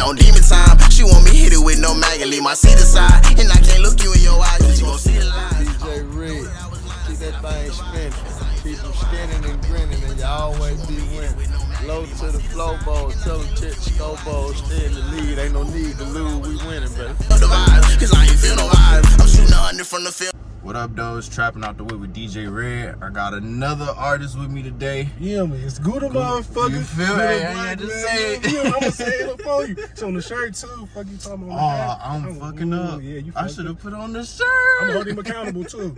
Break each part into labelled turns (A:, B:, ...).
A: On demon time, she want me hit it with no mag and leave my seat aside. And I can't look you in your eyes, cause you gon' see the lies.
B: Djredd, keep that thing spinning. People skinning and grinning, and you always be winning. Low to the flow bowl, tell them check the scope bowl, stay in the lead. Ain't no need to lose, we winning, baby.
A: Cause I ain't feel no vibe. I'm shooting 100 from the field.
C: What up, though? It's Trappin' Out the Way with Djredd. I got another artist with me today.
B: Yeah, man, it's Gouda, motherfucker.
C: You feel me? I had to say it.
B: Yeah, I'm gonna say it up for you. It's on the shirt too. Fuck you talking about?
C: Oh, I'm fucking up.
B: Yeah, you.
C: I should have put on the shirt.
B: I'm gonna hold him accountable too.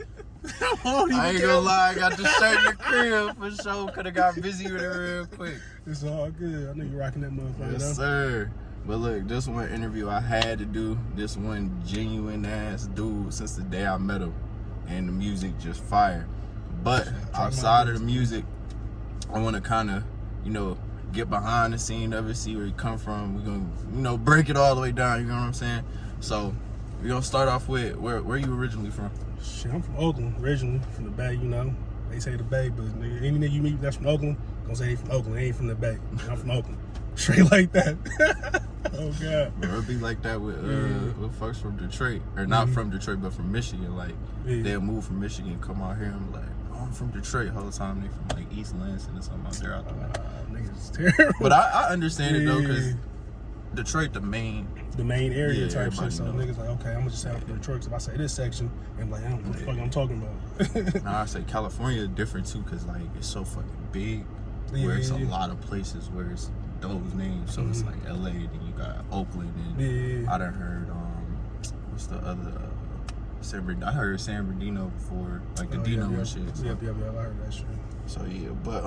C: I ain't gonna lie, I got the shirt in the crib for sure. Could've got busy with it real quick.
B: It's all good. I know you rocking that motherfucker.
C: Yes, sir. But look, this one interview I had to do. This one genuine ass dude since the day I met him. And the music just fire. But outside of the music, I want to kind of, get behind the scene of it, see where he come from. We're gonna, break it all the way down. You know what I'm saying? So we're gonna start off with where you originally from?
B: Shit, I'm from Oakland originally, from the Bay. They say the Bay, but nigga, any nigga you meet that's from Oakland, gonna say they from Oakland. They ain't from the Bay. I'm from Oakland. Straight like that. Oh God.
C: Bro, it be like that with folks from Detroit, or not from Detroit, but from Michigan. Like they'll move from Michigan, come out here, and I'm like, oh, I'm from Detroit. Whole time they from like East Lansing or something out there out the way.
B: Niggas terrible.
C: But I understand it though, because Detroit the main
B: area type shit. So
C: know.
B: niggas like, okay, I'm gonna just say I'm from Detroit. Cause if I say this section, I'm like, I don't know what the fuck I'm talking about.
C: Now I say California is different too, cause like it's so fucking big. Where it's a lot of places where it's those names. So it's like LA, then you got Oakland, and I done heard what's the other I heard San Bernardino before, like the Dino and shit. So.
B: Yeah, I heard that shit.
C: So yeah, but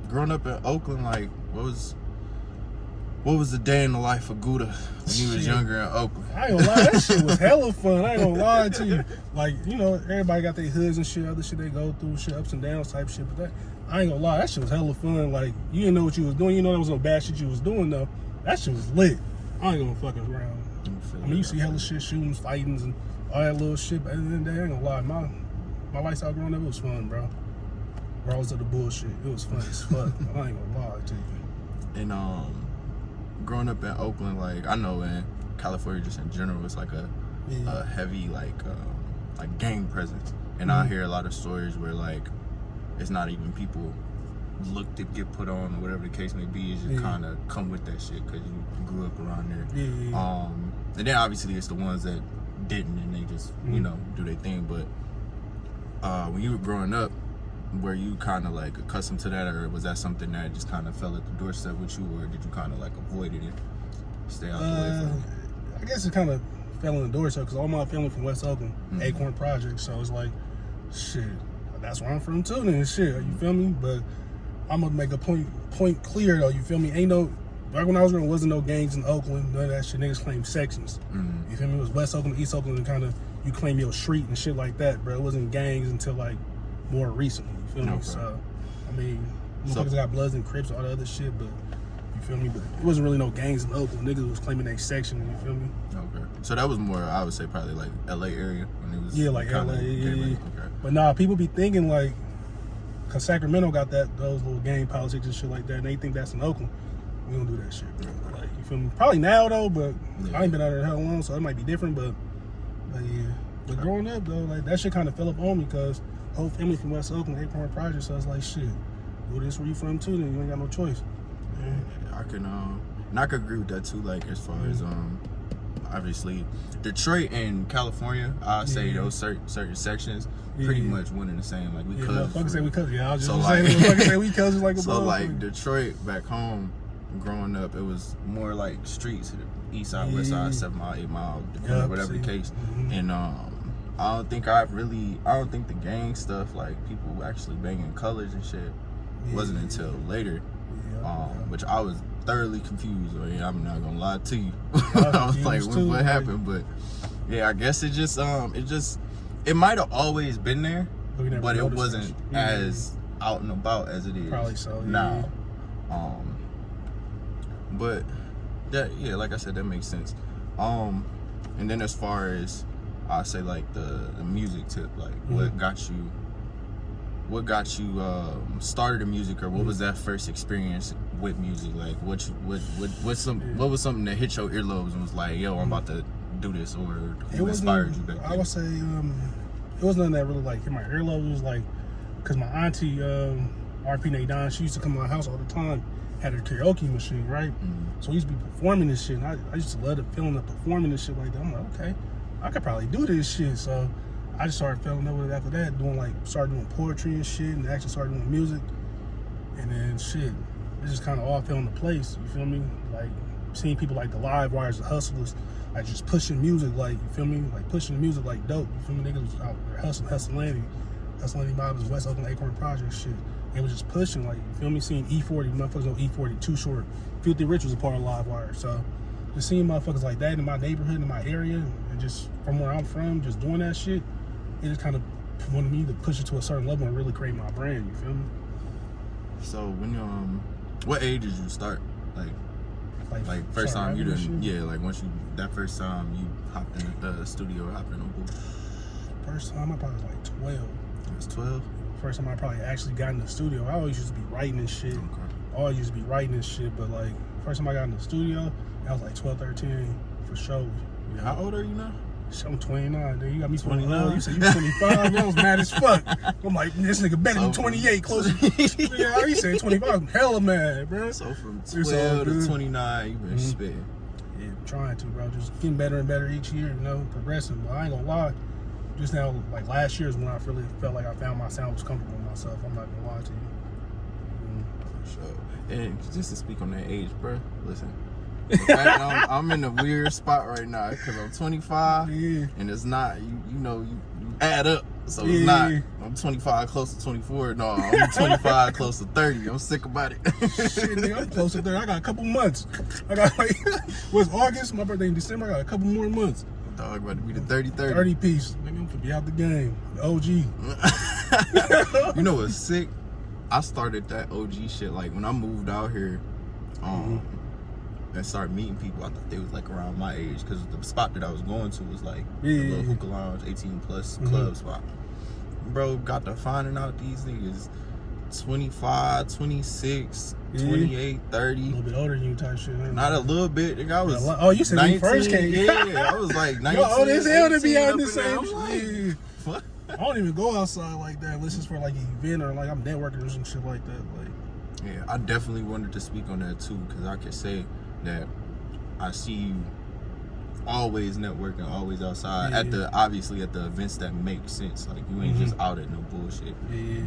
C: growing up in Oakland, like what was the day in the life of Gouda when you was younger in Oakland?
B: I ain't gonna lie, that shit was hella fun. I ain't gonna lie to you. Like, everybody got their hoods and shit, other shit they go through, shit, ups and downs type shit. But I ain't gonna lie, that shit was hella fun. Like, you didn't know what you was doing. There was no bad shit you was doing, though. That shit was lit. I ain't gonna fucking around. I mean, you see hella shit, shootings, fightings, and all that little shit. But at the end of the day, I ain't gonna lie, my lifestyle growing up, it was fun, bro. Regardless of the bullshit, it was fun as fuck. I ain't gonna lie to you.
C: And growing up in Oakland, like I know in California just in general, it's like a heavy like gang presence, and I hear a lot of stories where like it's not even people look to get put on or whatever the case may be. It's just kind of come with that shit because you grew up around there. And then obviously it's the ones that didn't and they just do their thing. But when you were growing up, were you kind of like accustomed to that, or was that something that just kind of fell at the doorstep with you, or did you kind of like avoid it and stay out the way from it?
B: I guess it kind of fell in the doorstep because all my family from West Oakland, Acorn Project, so it's like, shit, that's where I'm from too. Then shit, you feel me? But I'm gonna make a point clear though. You feel me? Ain't no back when I was growing, wasn't no gangs in Oakland. None of that shit. Niggas claim sections. You feel me? It was West Oakland, East Oakland, and kind of you claim your street and shit like that, bro. It wasn't gangs until like more recently. You feel me? So I mean, motherfuckers got Bloods and Crips, all the other shit, but you feel me? But it wasn't really no gangs in Oakland. Niggas was claiming their section. You feel me?
C: Okay. So that was more, I would say, probably like LA area when it was.
B: Yeah, like LA.
C: Okay.
B: But nah, people be thinking like, cause Sacramento got those little gang politics and shit like that, and they think that's in Oakland. We don't do that shit, bro. Like, you feel me? Probably now though, but I ain't been out there hell long, so it might be different. But yeah. But growing up though, like that shit kind of fell up on me, cause whole family from West Oakland, Acorn Project, so I was like, shit, do this where you from too, then you ain't got no choice.
C: I can agree with that too. Like as far as obviously Detroit and California, I'd say those certain sections pretty much one and the same. Like we cousins.
B: Motherfuckers say we cousins. Yeah, I was just
C: so
B: saying, motherfuckers say we cousins like a
C: so like Detroit back home, growing up, it was more like streets, east side, west side, 7 mile, 8 mile, whatever the case. And I don't think the gang stuff, like people actually banging colors and shit, wasn't until later. Which I was thoroughly confused. I'm not gonna lie to you. I was like, what happened? But yeah, I guess it might have always been there, but it wasn't as out and about as it is
B: probably so
C: now. But that, like I said, that makes sense. And then as far as I say, like the music tip, like what got you started in music, or what was that first experience with music? Like, what was something that hit your earlobes and was like, yo, I'm about to do this, or who inspired you back then?
B: I would say it was nothing that really like hit my earlobes. It was like, because my auntie, RP Nadine, she used to come to my house all the time, had her karaoke machine, right? So we used to be performing this shit, and I used to love the feeling of performing this shit like that. I'm like, okay, I could probably do this shit. So I just started falling in love with it after that, started doing poetry and shit, and actually started doing music. And then shit, it just kind of all fell into place, you feel me? Like, seeing people like the Live Wires, the Hustlers, like just pushing music, like, you feel me? Like pushing the music like dope, you feel me? Niggas was out there hustling Bob's West Oakland Acorn Project shit. It was just pushing, like, you feel me? Seeing E40, motherfuckers know E40, Too Short. Filthy Rich was a part of Live Wire. So just seeing motherfuckers like that in my neighborhood, in my area, and just from where I'm from, just doing that shit, it just kind of wanted me to push it to a certain level and really create my brand, you feel me?
C: So when you what age did you start? Like first time you didn't, yeah, like once you, that first time you hopped in the studio, hopped in the booth?
B: First time I probably was like 12.
C: It was 12?
B: First time I probably actually got in the studio. I always used to be writing and shit. Always used to be writing and shit, but like first time I got in the studio, I was like 12, 13 for sure. You know?
C: How old are you now?
B: I'm 29, dude. You got me
C: 29.
B: You said you 25. I was mad as fuck. I'm like, this nigga better than 28. Closer. Yeah, you said 25. I'm hella mad, bro.
C: So from 12 to 29, you've been spitting.
B: Yeah, I'm trying to, bro. Just getting better and better each year, you know, progressing. But I ain't gonna lie. Just now, like last year is when I really felt like I found my sound, was comfortable with myself. I'm not gonna lie to you.
C: For sure. And just to speak on that age, bro, listen. The fact I'm in a weird spot right now because I'm 25, and it's not, you add up, so it's not, I'm 25 close to 24, no, I'm 25 close to 30, I'm sick about it.
B: Shit, nigga, I'm close to 30, I got a couple months, I got like, what's August, my birthday in December, I got a couple more months.
C: Dog about to be the 30
B: piece, nigga, I'm gonna be out the game, the OG.
C: You know what's sick? I started that OG shit, like when I moved out here, and started meeting people, I thought they was like around my age, because the spot that I was going to was like a little hookah lounge, 18 plus club spot. Bro, got to finding out these niggas 25, 26, 28, 30.
B: A little bit older than you type shit.
C: Not a little bit, nigga. I was
B: oh, you said 19, when you first came.
C: Yeah, I was like 19.
B: Yo, old as hell to be out in the
C: same
B: same shit.
C: What?
B: I don't even go outside like that unless it's for like an event or like I'm networking or some shit like that. Like,
C: yeah, I definitely wanted to speak on that too, because I could say that I see you always networking, always outside obviously at the events that make sense. Like you ain't just out at no bullshit.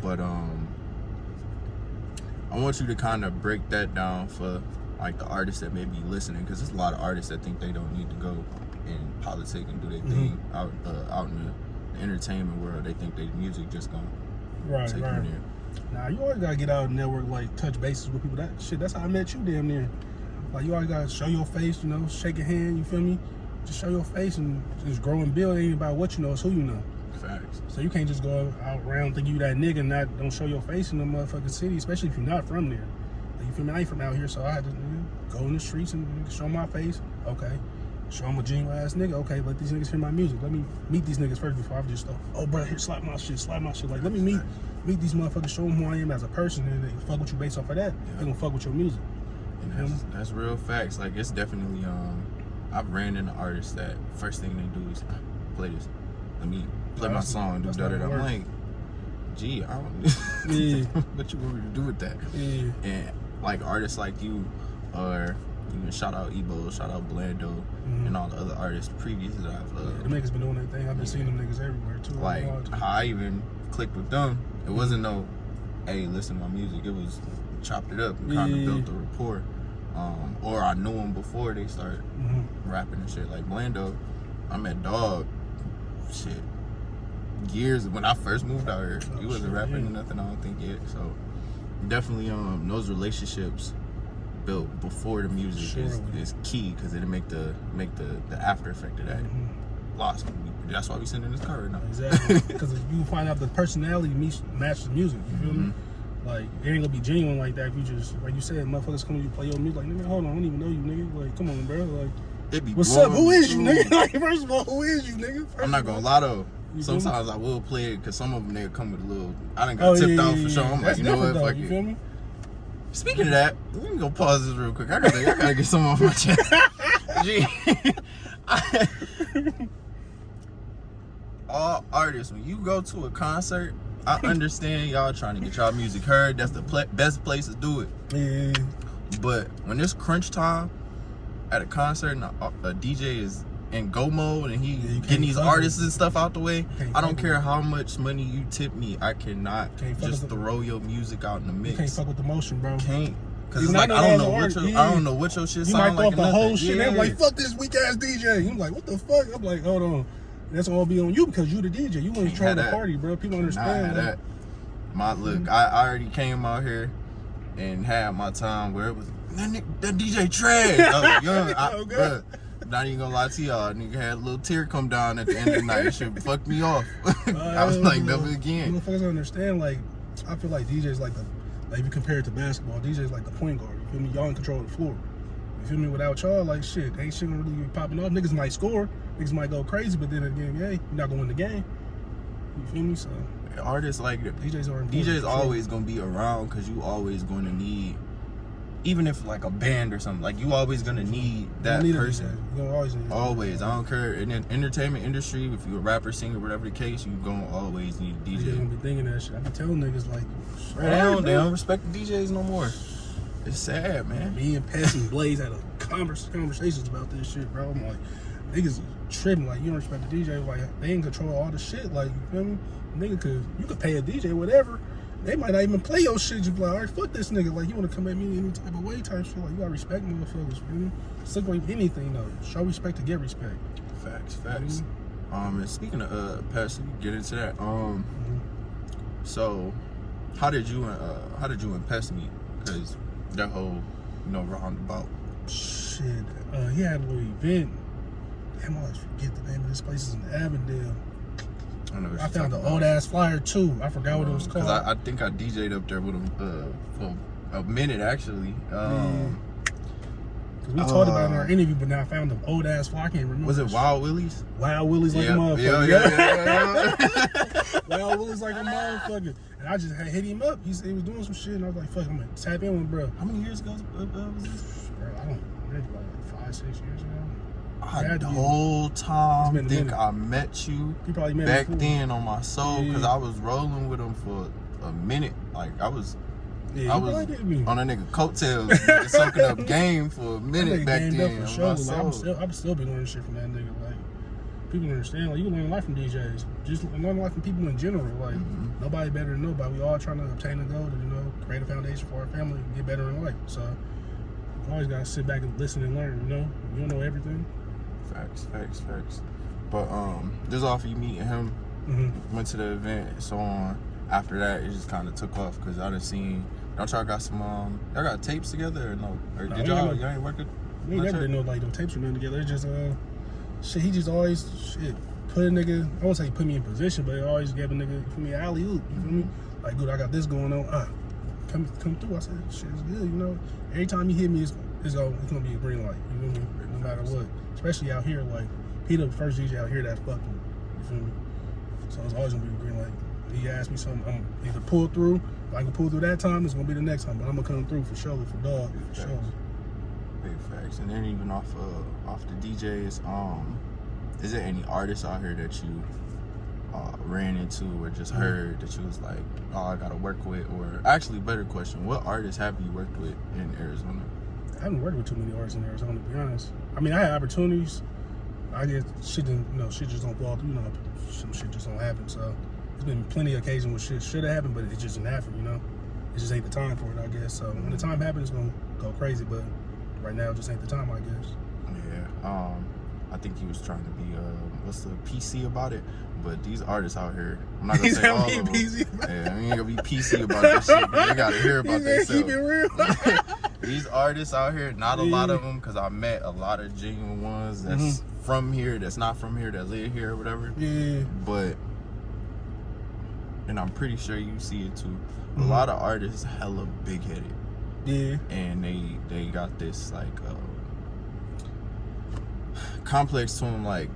C: But I want you to kind of break that down for like the artists that may be listening, because there's a lot of artists that think they don't need to go in politics and do their thing out in the entertainment world. They think their music just gonna take them there.
B: Nah, you always gotta get out and network, like touch bases with people. That shit, that's how I met you damn near. Like you always gotta show your face, you know, shake a hand, you feel me? Just show your face and just grow and build. It ain't about what you know, it's who you know.
C: Facts.
B: So you can't just go out around think you that nigga and don't show your face in the motherfucking city, especially if you're not from there. Like, you feel me? I ain't from out here, so I had to go in the streets and show my face. Okay. Show them a genuine ass nigga. Okay, let these niggas hear my music. Let me meet these niggas first before I just oh bro, here, slap my shit. Like, let me meet these motherfuckers, show them who I am as a person, and they fuck with you based off of that. They gonna fuck with your music.
C: And that's real facts. Like, it's definitely I've ran into artists that first thing they do is play this. Let me play my song and do that. I'm like, gee, I don't what you want me to do with that? And like artists like you, or even shout out Ebo, shout out Blando, and all the other artists previous that I've
B: the niggas been doing their thing. I've been seeing them niggas everywhere too.
C: Like how I even clicked with them, it wasn't no, hey, listen to my music. It was chopped it up and kind of built a rapport. Or I knew them before they started rapping and shit. Like Blando, I met Dog, shit, years when I first moved out here. He wasn't rapping or nothing, I don't think yet. So definitely those relationships built before the music is key, because it'll make the after effect of that lost. That's why we sitting in this car right now.
B: Exactly. Because you find out the personality match the music. You feel me? Like, it ain't gonna be genuine like that if you just, like you said, motherfuckers come to you play your music. Like, nigga, hold on, I don't even know you, nigga. Like, come on, bro. Like, what's up? Who is you, nigga? Like, first of all, who is you, nigga?
C: I'm not gonna lie though. Sometimes I will play it because some of them they come with a little. I done got tipped out for sure. I'm like, you know what? Fuck
B: you
C: it.
B: feel me?
C: Speaking of that, let me go pause this real quick. I gotta get some off my chest. Gee, all artists, when you go to a concert, I understand y'all trying to get y'all music heard. That's the best place to do it.
B: Yeah.
C: But when it's crunch time at a concert and a DJ is in go mode and he getting these artists and stuff out the way, I don't care how much money you tip me, I cannot just throw your music out in the mix.
B: You can't fuck with the motion, bro.
C: Can't. Cause it's like I don't know what your shit sound like.
B: You might throw up the whole shit. They're like, fuck this weak ass DJ. I'm like, what the fuck? I'm like, hold on. That's all be on you because you the DJ. You want to try the party, bro. People understand that.
C: Look, I already came out here and had my time where it was that DJ Djredd. I was like, young, bro, not even gonna lie to y'all, nigga had a little tear come down at the end of the night. It shit fucked me off. I was like, never again.
B: Motherfuckers understand, like, I feel like DJs like if you compare it to basketball, DJs like the point guard. You feel me? Y'all in control of the floor. You feel me? Without y'all, like, shit, ain't shit gonna really be popping off. Niggas might score, niggas might go crazy, but then again, you're not gonna win the game. You feel me? So
C: artists like
B: DJs
C: always gonna be around because you always gonna need, even if like a band or something, like you always gonna need that person.
B: You gonna always need
C: always. I don't care in the entertainment industry, if you're a rapper, singer, whatever the case, you gonna always need a DJ.
B: DJs gonna be thinking that shit. I be telling niggas like,
C: they don't respect the DJs no more. It's sad, man.
B: Me and Pess and Blaze had a conversations about this shit, bro. I'm like, niggas tripping, like, you don't respect the DJ, like, they in control of all the shit, like, you feel me? Nigga, you could pay a DJ whatever, they might not even play your shit. You be like, all right, fuck this nigga, like, you want to come at me any type of way type shit, like, you gotta respect motherfuckers, you know? It's like anything, though. Show respect to get respect.
C: Facts. And speaking of Pess, we get into that. So, how did you and Pess meet? Because that whole, roundabout.
B: Shit, he had a little event. Damn, I always forget the name of this place. Is in Avondale. I found the old ass flyer too. I forgot what it was called.
C: Cause I think I DJ'd up there with him for a minute actually.
B: Cause we talked about it in our interview, but now I found the old ass flyer. I can't remember.
C: Was it Wild Willie's?
B: Wild Willie's like a motherfucker.
C: Yeah.
B: Wild Willie's like a motherfucker. And I just hit him up. He said he was doing some shit, and I was like, "Fuck, I'm gonna tap in with bro."
C: How many years ago was this?
B: Bro, I don't maybe like 5-6 years ago.
C: I the whole time think I met you back then on my soul because I was rolling with him for a minute. Like I was on a nigga coattails, soaking up game for a minute back then.
B: For sure. Like, I'm still be learning shit from that nigga. Like people understand. Like you can learn a lot from DJs. Just learn a lot from people in general. Like nobody better than nobody. We all trying to obtain a goal to create a foundation for our family and get better in life. So you always gotta sit back and listen and learn. You don't know everything.
C: Facts. But just off you meeting him, went to the event and so on. After that, it just kind of took off because I done seen. Don't y'all got some? Y'all got tapes together or no? Or did y'all ain't working?
B: We never did no tapes or nothing together. It's just shit. He just always put a nigga. I won't say he put me in position, but he always gave a nigga for me alley oop. You feel me? Like, dude, I got this going on. Come through. I said, shit is good. Every time he hit me, it's gonna be a green light. You feel me? No matter what. Especially out here, like he the first DJ out here that fucked me. You feel me? So it's always gonna be a green light. He asked me something, I'm either pull through. If I can pull through that time, it's gonna be the next time. But I'm gonna come through for sure, for dog, for sure.
C: Big facts. And then even off the DJs, is there any artists out here that you ran into or just heard that you was like, oh, I gotta work with? Or actually, better question, what artists have you worked with in Arizona?
B: I haven't worked with too many artists in Arizona, to be honest. I mean, I had opportunities. I guess shit just don't fall through. Some shit just don't happen. So there's been plenty of occasions where shit should have happened, but it just didn't happen. It just ain't the time for it, I guess. So when the time happens, it's gonna go crazy. But right now, it just ain't the time, I guess.
C: Yeah. I think he was trying to be what's the PC about it. But these artists out here, I'm not gonna say all of them. Yeah, I ain't gonna be PC about this shit. They gotta hear about themselves.
B: Keep it real.
C: These artists out here, not a lot of them, because I met a lot of genuine ones that's from here, that's not from here, that live here or whatever.
B: Yeah.
C: But, and I'm pretty sure you see it too, a lot of artists hella big-headed.
B: Yeah.
C: And they got this, like, complex to them, like,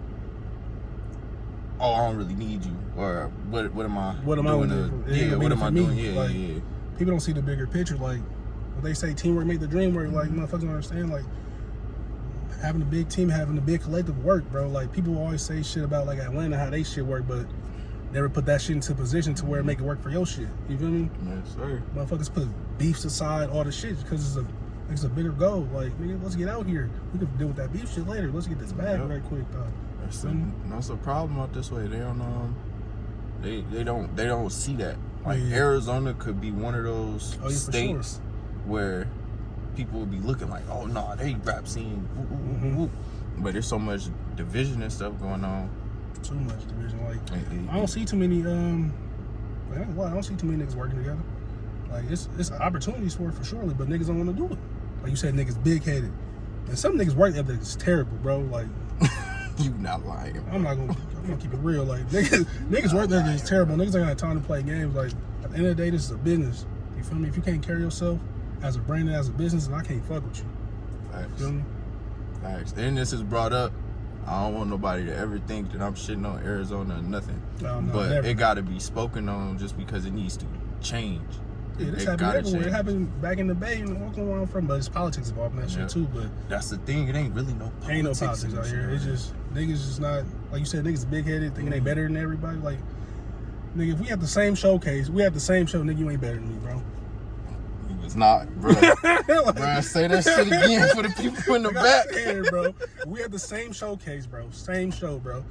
C: oh, I don't really need you, or what am I doing?
B: What am I doing? Yeah. People don't see the bigger picture. Like, what they say, teamwork make the dream work. Like, motherfuckers don't understand, like, having a big team, having a big collective work, bro. Like, people always say shit about, like, Atlanta, how they shit work, but never put that shit into a position to where it make it work for your shit. You feel me?
C: Yes, sir.
B: Motherfuckers put beefs aside, all the shit, because it's a bigger goal. Like, nigga, let's get out here. We can deal with that beef shit later. Let's get this bag right quick, dog.
C: That's the problem out this way. They don't they don't see that. Like Arizona could be one of those states where people would be looking like, oh no, they rap scene, but there's so much division and stuff going on.
B: Too much division. Like I don't see too many. I don't see too many niggas working together. Like it's opportunities for it for surely, but niggas don't want to do it. Like you said, niggas big headed, and some niggas work ethic is terrible, bro. Like
C: you not lying. Bro.
B: I'm gonna keep it real. Like niggas work ethic is terrible. Niggas ain't got time to play games. Like at the end of the day, this is a business. You feel me? If you can't carry yourself as a brand and as a business, then I can't fuck with you.
C: Facts.
B: You feel me?
C: Facts. And this is brought up. I don't want nobody to ever think that I'm shitting on Arizona or nothing.
B: No,
C: but
B: never.
C: it got to be spoken on just because it needs to change.
B: Yeah, this happened everywhere. Change. It happened back in the Bay and Oakland where I'm from, but it's politics involved in that shit too. But
C: that's the thing. It ain't really no politics.
B: Ain't no politics out here. It's just niggas just not, like you said, niggas big headed, thinking they better than everybody. Like, nigga, if we have the same showcase, nigga, you ain't better than me, bro.
C: It's not, bro. Bro, say that shit again for the people in the back.
B: Here, bro. We have the same showcase, bro. Same show, bro.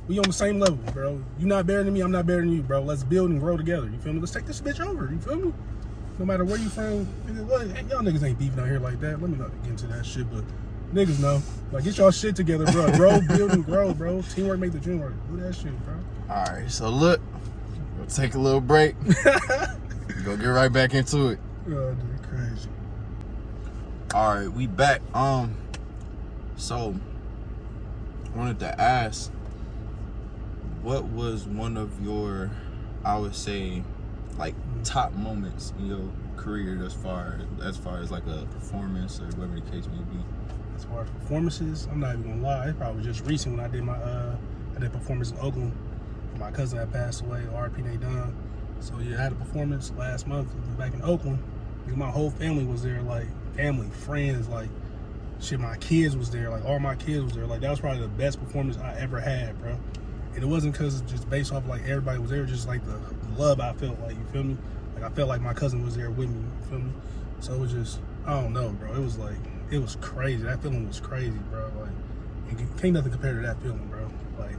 B: We on the same level, bro. You not better than me, I'm not better than you, bro. Let's build and grow together. You feel me? Let's take this bitch over. You feel me? No matter where you from, nigga, y'all niggas ain't beefing out here like that. Let me not get into that shit, but niggas know. Like, get y'all shit together, bro. Grow, build, and grow, bro. Teamwork make the dream work. Do that shit, bro.
C: All right, so look, we'll take a little break. Go get right back into it.
B: Oh, dude, crazy.
C: All right, we back. So I wanted to ask, what was one of your, I would say, like top moments in your career as far as like a performance or whatever the case may be?
B: As far as performances, I'm not even gonna lie. It's probably just recent when I did my performance in Oakland. My cousin had passed away, R.P. They done. So yeah, I had a performance last month back in Oakland. My whole family was there, like family, friends, like shit. My kids was there, like all my kids was there. Like that was probably the best performance I ever had, bro. And it wasn't because just based off like everybody was there, just like the love I felt, like, you feel me? Like I felt like my cousin was there with me, you feel me? So it was just, I don't know, bro. It was like, it was crazy. That feeling was crazy, bro. Like, can't nothing compare to that feeling, bro. Like,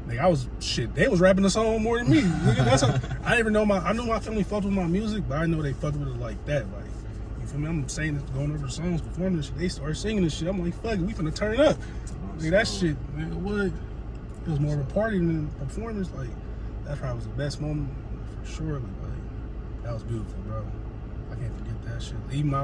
B: they was rapping the song more than me. That's how, I didn't even know I knew my family fucked with my music, but I didn't know they fucked with it like that. Like, you feel me? I'm saying this, going over the songs, performing this shit. They start singing this shit. I'm like, fuck it, we finna turn it up. Like, that shit, man, what? It was more of a party than a performance. Like, that probably was the best moment for sure. Like, that was beautiful, bro. I can't forget that shit. Even my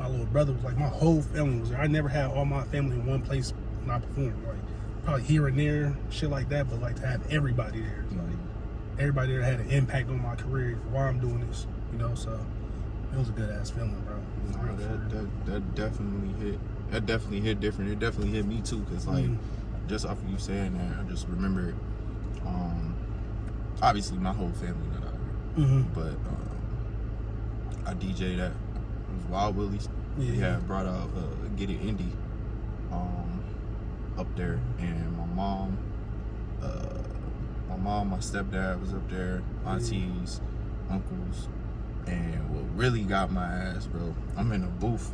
B: little brother was like, my whole family was there. I never had all my family in one place when I performed. Like, probably here and there, shit like that, but like to have everybody there. Like, everybody there had an impact on my career while I'm doing this, you know, so it was a good ass feeling, bro.
C: That definitely hit. That definitely hit different. It definitely hit me too, cause like just off of you saying that, I just remember, obviously my whole family not out here, but I DJ'd at Wild Willie's. He had brought out Get It Indie up there, and my mom, my stepdad was up there, aunties, uncles, and what really got my ass, bro, I'm in a booth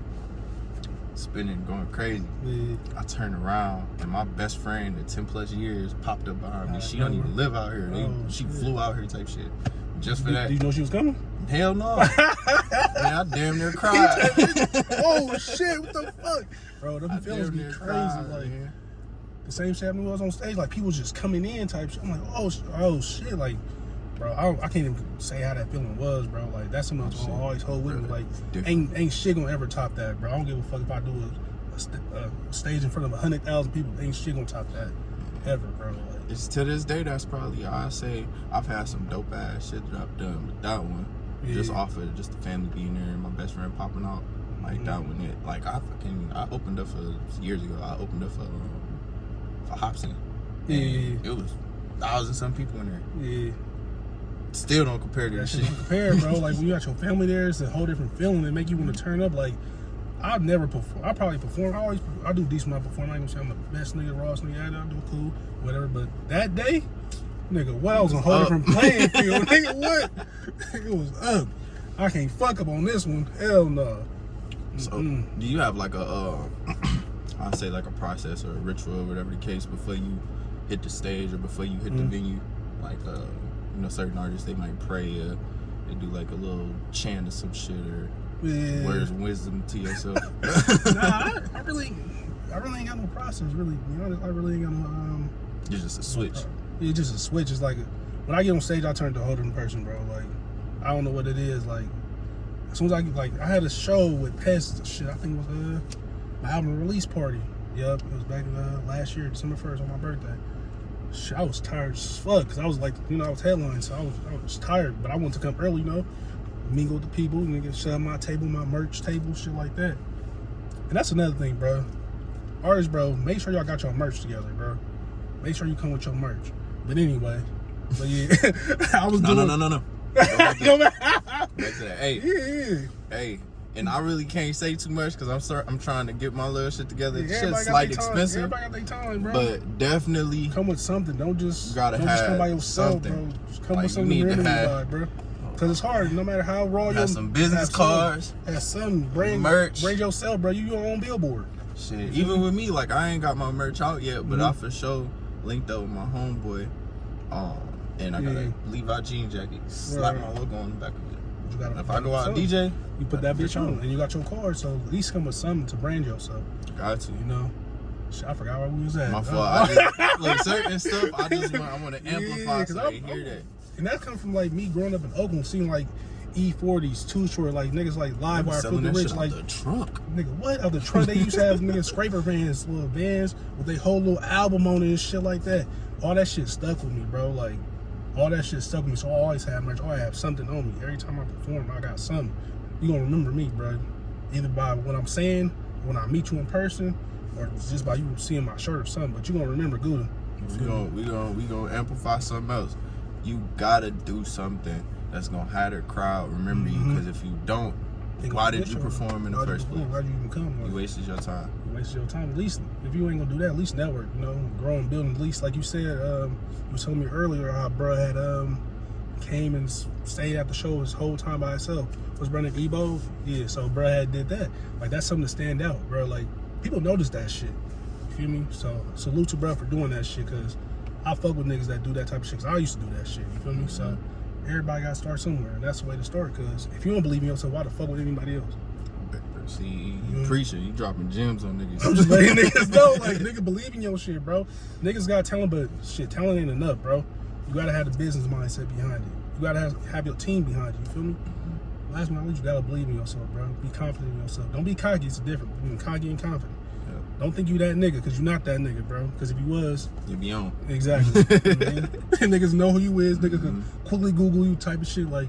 C: spinning, going crazy. I turned around and my best friend of 10 plus years popped up behind me. She don't even live out here. She flew out here type shit. Just for that.
B: Did you know she was coming?
C: Hell no. Man, I damn near cried.
B: Oh shit, what the fuck? Bro, them feelings be crazy. Like, the same shit happened when I was on stage. Like, people just coming in type shit. I'm like, oh shit. Like, bro, I can't even say how that feeling was, bro. Like, that's something that's gonna always hold with me. Like, ain't shit gonna ever top that, bro. I don't give a fuck if I do a stage in front of 100,000 people. Ain't shit gonna top that ever, bro. Like,
C: it's to this day, that's probably, I say, I've had some dope ass shit that I've done, but that one, just off of just the family being there and my best friend popping out, like that one, I opened up for years ago. I opened up for Hobson. It was 1,000 some people in there. still don't compare to
B: That
C: this
B: shit
C: shit.
B: don't compare, bro. Like when you got your family there, it's a whole different feeling. It make you want to turn up. Like I've never perform. I probably perform. I do decent when I perform. I ain't gonna say I'm the best nigga, rawest nigga. I do cool, whatever. But that day, nigga, what? I was on a whole different playing field. Nigga, what? It was up. I can't fuck up on this one. Hell no.
C: So, do you have like a, I'd say like a process or a ritual or whatever the case before you hit the stage or before you hit the venue? Like, you know, certain artists, they might pray or they do like a little chant or some shit or words of wisdom to yourself.
B: Nah, I really ain't got no process, really. To be honest, I really ain't got no,
C: It's just a switch.
B: It's just a switch. It's like, when I get on stage, I turn to a whole different person, bro. Like, I don't know what it is. Like, as soon as I had a show with Pest, shit, I think it was my album release party. Yep, it was back in last year, December 1st, on my birthday. Shit, I was tired as fuck, because I was like, you know, I was headlining, so I was tired, but I wanted to come early, you know, mingle with the people, nigga, set up my table, my merch table, shit like that. And that's another thing, bro. Artists, bro, make sure y'all got your merch together, bro. Make sure you come with your merch. But anyway, but yeah, I was doing...
C: No. Go back to that. Hey,
B: Yeah.
C: hey, and I really can't say too much because I'm trying to get my little shit together.
B: Yeah,
C: Shit's slight expensive,
B: everybody got their time, bro.
C: but definitely
B: Come with something. Don't just
C: gotta
B: don't just
C: have
B: come by yourself,
C: something.
B: bro. Just come
C: Like,
B: with
C: you
B: something
C: need
B: you're
C: to
B: in
C: have-
B: bro. Cause it's hard. No matter how raw you
C: have some business cards,
B: have something. Bring
C: merch.
B: Bring yourself, bro. You your own billboard.
C: shit. Even with me, like I ain't got my merch out yet, but I
B: Mm-hmm.
C: for sure linked up with my homeboy. And I got a Levi jean jacket. Slap my logo on the back of it.
B: You gotta
C: If I go out
B: something.
C: DJ,
B: you put that bitch on, and you got your card. So at least come with something to brand yourself.
C: got to.
B: You know. Shit, I forgot where we was at.
C: My fault. I just, like certain stuff, I want to amplify
B: 'cause
C: so they hear that.
B: And that comes from like me growing up in Oakland, seeing like E40s, Too Short, like niggas like Live Wire,
C: Selling
B: Filthy
C: that
B: Rich,
C: shit
B: like
C: out the trunk.
B: nigga, what? Out the trunk, they used to have nigga scraper vans, little vans with their whole little album on it and shit like that. All that shit stuck with me, bro. Like, all that shit stuck with me. So I always have merch. I always have something on me. Every time I perform, I got something. You gonna remember me, bro. Either by what I'm saying, when I meet you in person, or just by you seeing my shirt or something. But you gonna remember Gouda.
C: We gonna amplify something else. You gotta do something that's gonna have the crowd remember you. Because if you don't, why did you perform in the first place?
B: Why did you even come?
C: You wasted your time.
B: You wasted your time. At least, if you ain't gonna do that, at least network. You know, grow and build. At least, like you said, you was telling me earlier how bro had came and stayed at the show his whole time by himself. Was running Ebo, yeah. So bro had did that. Like that's something to stand out, bro. Like people notice that shit. You feel me? So salute to bro for doing that shit. Cause I fuck with niggas that do that type of shit. Cause I used to do that shit. You feel me? So everybody gotta start somewhere, and that's the way to start. Cause if you don't believe in yourself, why the fuck with anybody else?
C: See, you preaching, you dropping gems on niggas.
B: I'm just letting niggas know, like, nigga, believe in your shit, bro. Niggas got talent, but shit, talent ain't enough, bro. You gotta have the business mindset behind it. You gotta have your team behind you, you feel me? Last but not least, you gotta believe in yourself, bro. Be confident in yourself. Don't be cocky, it's different between cocky and confident.
C: Yeah.
B: Don't think you that nigga, because you're not that nigga, bro. Because if you was,
C: You be on.
B: exactly. Niggas know who you is, niggas can quickly Google you type of shit, like,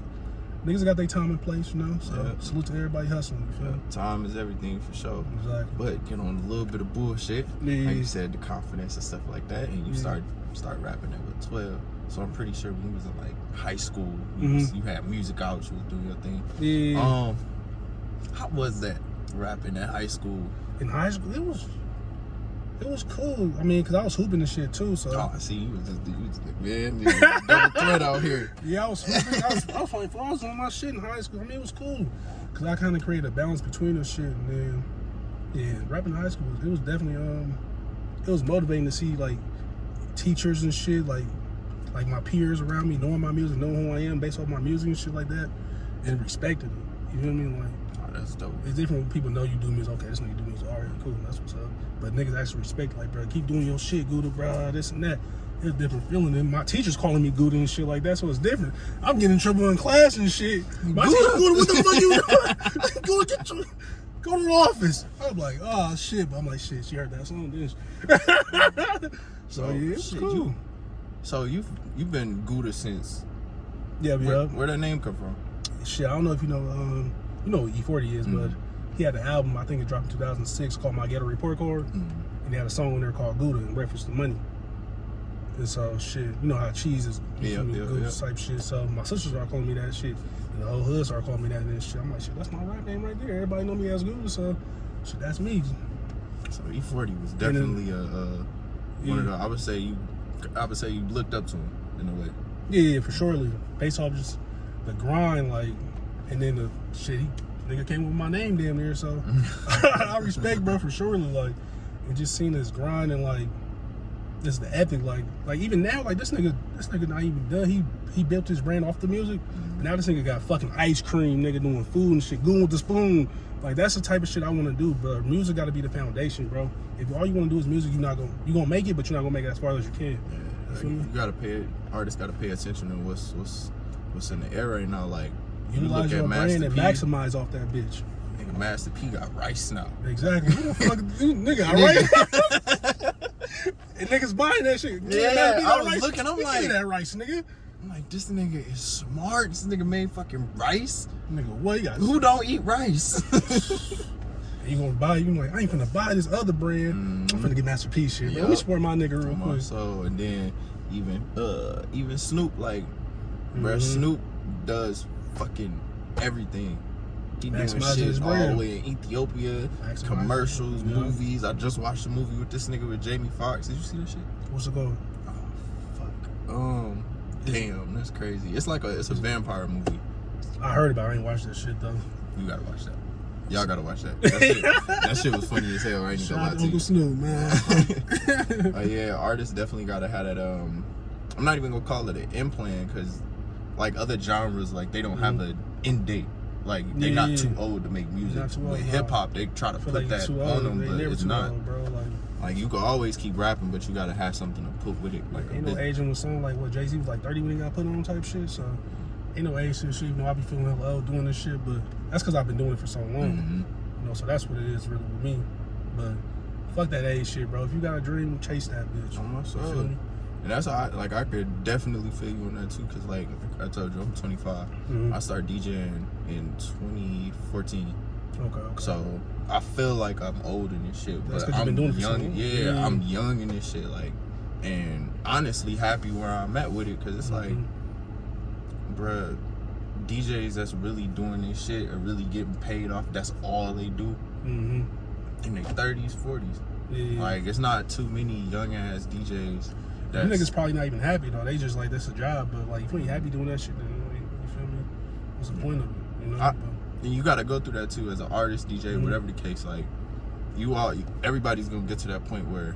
B: niggas got their time in place, you know? So, salute to everybody hustling, you feel me?
C: Time is everything for sure.
B: Exactly.
C: But get on a little bit of bullshit.
B: Yeah.
C: Like you said, the confidence and stuff like that, and you start rapping at 12. So I'm pretty sure when you was in like high school, you had music out, you was doing your thing.
B: Yeah.
C: How was that rapping at high school?
B: In high school, it was cool. I mean, cause I was hooping and shit too. So
C: Oh, I see you was like, man, nigga, double threat out here.
B: yeah, I was hooping. I was playing for. I was doing my shit in high school. I mean, it was cool. Cause I kind of created a balance between the shit, and then yeah, rapping in high school, it was definitely it was motivating to see like teachers and shit, like my peers around me knowing my music, knowing who I am based off my music and shit like that, and respecting it. You feel me? Like,
C: Oh, that's dope.
B: it's different when people know you do music. Okay, this nigga do music. All right, cool. That's what's up. But niggas actually respect, like, bro, keep doing your shit, Gouda, bro, this and that. It's a different feeling. And my teacher's calling me Gouda and shit like that, so it's different. I'm getting in trouble in class and shit. My teacher, Gouda, what the fuck you doing? Gouda, go to the office. I'm like, oh, shit. But I'm like, shit, she heard that song, didn't she? So, yeah, it's cool.
C: So you've been Gouda since.
B: Yeah,
C: Where that name come from?
B: Shit, I don't know if you know what E40 is, but he had an album, I think it dropped in 2006, called My Ghetto Report Card. And he had a song on there called Gouda in reference to money. And so shit, you know how cheese is Gouda type shit. So my sisters are calling me that shit. And the whole hood started calling me that and shit. I'm like, shit, that's my rap name right there. Everybody know me as Gouda, so shit, that's me.
C: So E40 was definitely one of the. I would say you looked up to him in a way.
B: Yeah, for surely. Based off just the grind, like, and then the shit, nigga came with my name damn near, so I respect bro for surely, like, and just seeing this grind and like this the epic, like even now, like this nigga not even done. He built his brand off the music, and now this nigga got fucking ice cream, nigga doing food and shit, going with the spoon. Like that's the type of shit I want to do, bro. Music got to be the foundation, bro. If all you want to do is music, you gonna make it, but you're not gonna make it as far as you can.
C: Yeah, you gotta pay. Artists gotta pay attention to what's in the air right now. Like you
B: utilize
C: look
B: your
C: at
B: brand
C: Master
B: and
C: P,
B: maximize off that bitch.
C: Nigga, Master P got rice now.
B: Exactly. Who the fuck, nigga? All right. And niggas buying that shit.
C: Yeah, I was looking. I'm like,
B: that rice, nigga.
C: I'm like, this nigga is smart. This nigga made fucking rice.
B: Nigga, what?
C: Who don't eat rice?
B: You gonna buy? You like? I ain't finna buy this other brand. I'm finna get Master P shit. Bro. Let me support my nigga real quick.
C: So and then even Snoop, like, bro, Snoop does fucking everything. He doing shit all the way in Ethiopia, commercials, movies. I just watched a movie with this nigga with Jamie Foxx. Did you see that shit?
B: What's it called?
C: Oh, fuck. Damn, that's crazy. It's like it's a vampire movie.
B: I heard about it. I ain't watched that shit though.
C: You gotta watch that. Y'all gotta watch that. That shit was funny as hell. I ain't gonna lie to you.
B: Uncle Snoop, man.
C: Yeah, artists definitely gotta have that. I'm not even gonna call it an end plan because, like other genres, like they don't have an end date. Like they're not too old to make music. With hip hop, they try to put
B: like
C: that on them, but it's not.
B: Old, bro.
C: Like you can always keep rapping, but you gotta have something to put with it. Like
B: ain't no aging with something like what Jay-Z was like 30 when he got put on type shit. So ain't no age to this shit. You know, I be feeling hella old doing this shit, but that's because I've been doing it for so long. You know, so that's what it is really with me. But fuck that age shit, bro. If you got a dream, chase that bitch.
C: On my soul. And that's how I could definitely feel you on that too, cause like I told you, I'm 25. I started DJing in 2014.
B: Okay.
C: So I feel like I'm old in this shit,
B: that's
C: but
B: I'm
C: been
B: young.
C: Yeah, I'm young in this shit, like, and honestly happy where I'm at with it, cause it's like, bruh, DJs that's really doing this shit are really getting paid off. That's all they do. In their 30s, 40s.
B: Yeah.
C: Like it's not too many young ass DJs.
B: Them niggas probably not even happy though. They just like that's a job, but like if you ain't happy doing that shit, then you feel me? What's the point of it? You know.
C: And you got to go through that too as an artist, DJ, whatever the case. Like everybody's gonna get to that point where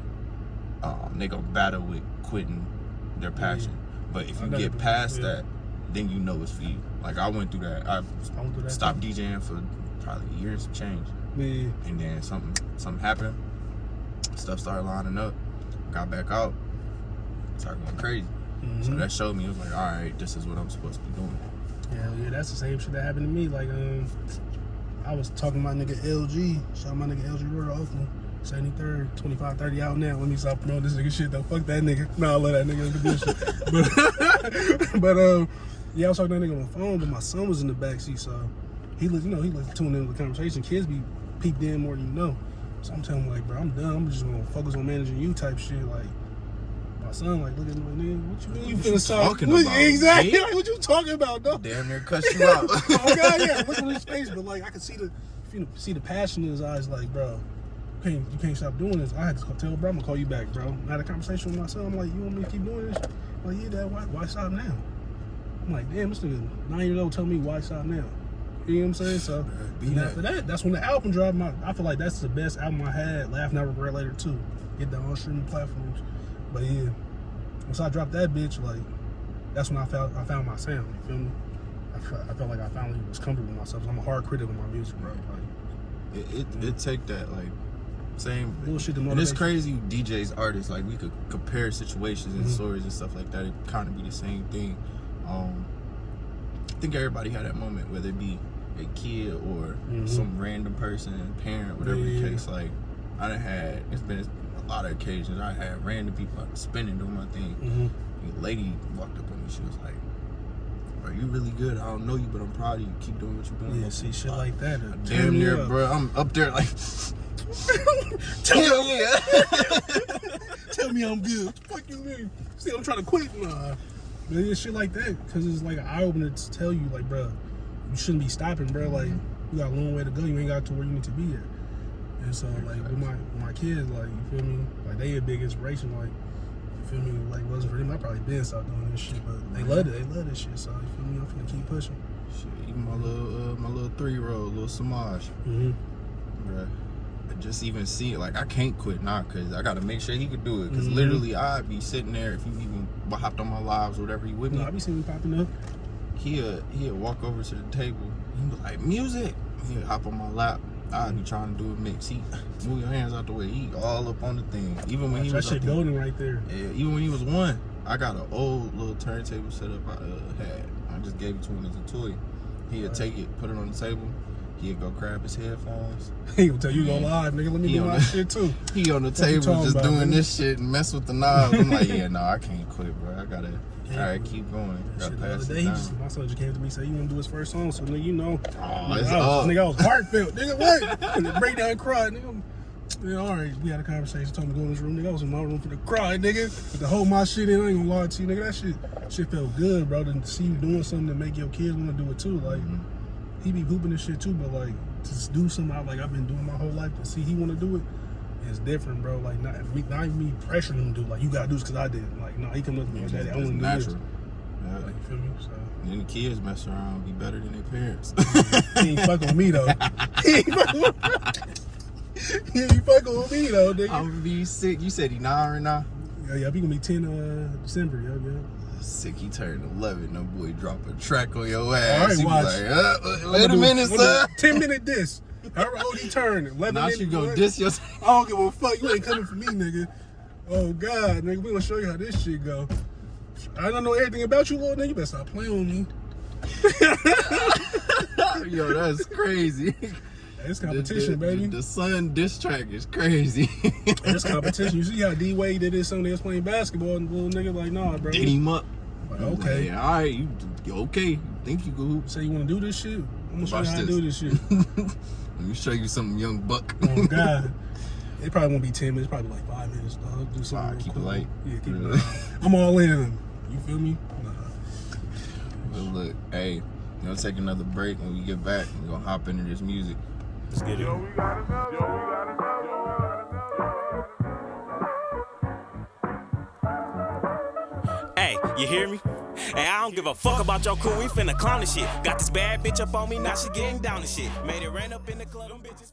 C: they gonna battle with quitting their passion. But if you get past that, then you know it's for you. Like I went through that. I stopped DJing for probably years of change.
B: Yeah.
C: And then something happened. Stuff started lining up. Got back out. Started going crazy. So that showed me, it was like, all right, this is what I'm supposed to be doing.
B: Yeah, that's the same shit that happened to me. Like, I was talking to my nigga LG. Shout out my nigga LG Royal Oakland. 73rd, 2530 out now. Let me stop promoting this nigga shit though. Fuck that nigga. No, I love that nigga. But yeah, I was talking to that nigga on the phone, but my son was in the backseat, so he was tuning into the conversation. Kids be peeped in more than you know. So I'm telling him like, bro, I'm done. I'm just gonna focus on managing you type shit. Like my son, like, look at me like, nigga, what you mean you finna
C: talking about?
B: Exactly. Like, what you talking about, though?
C: Damn near cut you out.
B: Oh God, yeah. Look at his face, but like I could see the passion in his eyes. Like, bro, you can't stop doing this. I had to tell bro, I'm gonna call you back, bro. I had a conversation with my son. I'm like, you want me to keep doing this? I'm like, yeah, Dad. Why stop now? I'm like, damn, this nigga 9 years old telling me why stop now. You know what I'm saying? So after that, that's when the album dropped. I feel like that's the best album I had. Laugh Now Regret Later too. Get that on streaming platforms. But yeah, once I dropped that bitch, like that's when I found my sound. You feel me? I felt like I finally was comfortable with myself. I'm a hard critic of my music, bro. Like
C: it take that like same
B: bullshit.
C: And it's crazy, DJs, artists, like we could compare situations and stories and stuff like that. It kind of be the same thing. I think everybody had that moment, whether it be a kid or some random person, parent, whatever the case. Like it's been a lot of occasions I had random people out spinning doing my thing. A lady walked up on me. She was like, "Are you really good? I don't know you, but I'm proud of you. Keep doing what you're doing."
B: Yeah, see shit like that.
C: Damn near, bro. I'm up there like,
B: tell me I'm good. Fuck you you mean? See, I'm trying to quit. Nah. But it's shit like that, because it's like an eye-opener to tell you, like, bro, you shouldn't be stopping, bro. Like, you got a long way to go. You ain't got to where you need to be at. And so, like, with my kids, like, you feel me? Like, they a big inspiration. Like, you feel me? Like, it wasn't for them, I probably been stopped doing this shit. But they love it. They love this shit. So, you feel me? I'm finna keep pushing.
C: Shit, even my little 3-year-old, little Samaj. Bruh. Just even see it, like I can't quit now because I gotta make sure he could do it. Because literally, I'd be sitting there if you even hopped on my lives or whatever, you with me.
B: No, I be seeing him popping up.
C: He'll walk over to the table. He'd be like, music. He'll hop on my lap. I'd be trying to do a mix. He move your hands out the way. He all up on the thing. Even when he was
B: that shit golden right there.
C: Yeah, even when he was 1, I got an old little turntable set up I had. I just gave it to him as a toy. He'd take it, put it on the table. He'd go grab his headphones.
B: He gonna tell you go live, nigga. Let me do my shit too.
C: He on the table just doing this shit and mess with the knobs. I'm like, yeah, no, I can't quit, bro. I gotta, all right, keep going. Gotta pass it down.
B: My son just came to me and said he wanna do his first song, so nigga, you know.
C: It's up.
B: Nigga, I was heartfelt. Nigga, what? And the breakdown and cried, nigga. Yeah, all right, we had a conversation. Told me to go in this room, nigga. I was in my room for the cry, nigga. But to hold my shit in, I ain't gonna lie to you, nigga. That shit felt good, bro. To see you doing something to make your kids wanna do it too. Like, he be hooping this shit too, but like, to do something like I've been doing my whole life, to see he want to do it is different, bro. Like, not even me pressuring him to do, like, you gotta do this because I did. Like, no, he come up to me and say, I want to do this. Yeah. Like, you feel me? So.
C: And then the kids mess around, be better than their parents.
B: He ain't fucking with me though. He ain't fucking with me though, nigga.
C: I'm gonna be sick. You said he 9 right now?
B: Yeah, we gonna be 10 December, yeah.
C: Sick, he turned 11. No boy drop a track on your ass.
B: All right, watch.
C: Like, wait a minute, son.
B: 10-minute diss. However old he turned, 11
C: Now
B: minutes.
C: you go diss yourself.
B: I don't give a fuck. You ain't coming for me, nigga. Oh God, nigga, we gonna show you how this shit go. I don't know everything about you, little nigga. You better stop playing with me.
C: Yo, that's crazy.
B: It's competition, baby.
C: The Sun diss track is crazy.
B: It's competition. You see how D-Wade did this Sunday? They was playing basketball, and the little nigga like, nah, bro.
C: Did him up.
B: Like, okay.
C: Yeah, all right, you okay. You think you go hoop.
B: Say you want to do this shit? I'm going to show you how to do this shit.
C: Let me show you something, young buck.
B: Oh, God. It probably won't be 10 minutes. Probably like 5 minutes, dog. Do something
C: keep
B: cool.
C: it light.
B: Yeah, keep it light. I'm all in. You feel me? Nah.
C: Well, look, hey, we're going to take another break. When we get back, we're going to hop into this music.
B: Let's get it.
D: Hey, you hear me? Hey, I don't give a fuck about your crew, we finna clown this shit. Got this bad bitch up on me, now she getting down and shit. Made it rain up in the club, them bitches.